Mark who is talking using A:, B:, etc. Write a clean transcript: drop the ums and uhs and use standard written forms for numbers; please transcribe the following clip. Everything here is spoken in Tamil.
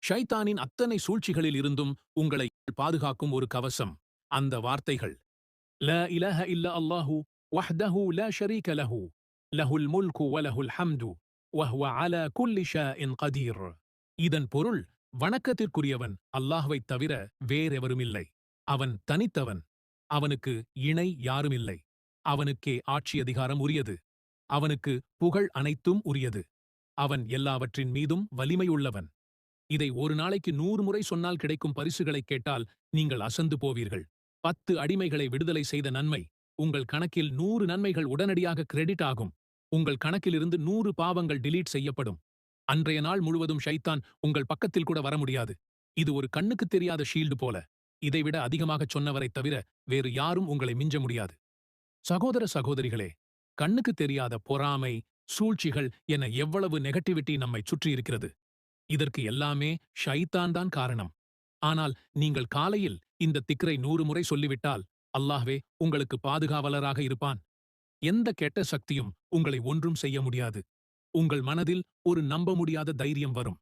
A: ஷைத்தானின் அத்தனை சூழ்ச்சிகளில் இருந்தும் உங்களை பாதுகாக்கும் ஒரு கவசம். அந்த வார்த்தைகள் லா இலாஹ இல்ல அல்லாஹு வஹ்தஹு லா ஷரீக லஹு லஹுல் முல்கு வலஹுல் ஹம்து வஹ்வ அலா குல்லி ஷைஇன் கதீர். இதன் பொருள், வணக்கத்திற்குரியவன் அல்லாஹ்வைத் தவிர வேறெவருமில்லை. அவன் தனித்தவன். அவனுக்கு இணை யாருமில்லை. அவனுக்கே ஆட்சி அதிகாரம் உரியது. அவனுக்கு புகழ் அனைத்தும் உரியது. அவன் எல்லாவற்றின் மீதும் வலிமையுள்ளவன். இதை ஒரு நாளைக்கு 100 முறை சொன்னால் கிடைக்கும் பரிசுகளைக் கேட்டால் நீங்கள் அசந்து போவீர்கள். 10 அடிமைகளை விடுதலை செய்த நன்மை. உங்கள் கணக்கில் 100 நன்மைகள் உடனடியாக கிரெடிட் ஆகும். உங்கள் கணக்கிலிருந்து 100 பாவங்கள் டிலீட் செய்யப்படும். அன்றைய நாள் முழுவதும் ஷைத்தான் உங்கள் பக்கத்தில் கூட வர முடியாது. இது ஒரு கண்ணுக்குத் தெரியாத ஷீல்டு போல. இதைவிட அதிகமாகச் சொன்னவரைத் தவிர வேறு யாரும் உங்களை மிஞ்ச முடியாது. சகோதர சகோதரிகளே, கண்ணுக்குத் தெரியாத பொறாமை, சூழ்ச்சிகள் என எவ்வளவு நெகட்டிவிட்டி நம்மைச் சுற்றியிருக்கிறது. இதற்கு எல்லாமே ஷைத்தான் தான் காரணம். ஆனால் நீங்கள் காலையில் இந்த திக்ரை 100 முறை சொல்லிவிட்டால், அல்லாஹ்வே உங்களுக்கு பாதுகாவலராக இருப்பான். எந்த கெட்ட சக்தியும் உங்களை ஒன்றும் செய்ய முடியாது. உங்கள் மனதில் ஒரு நம்ப முடியாத தைரியம் வரும்.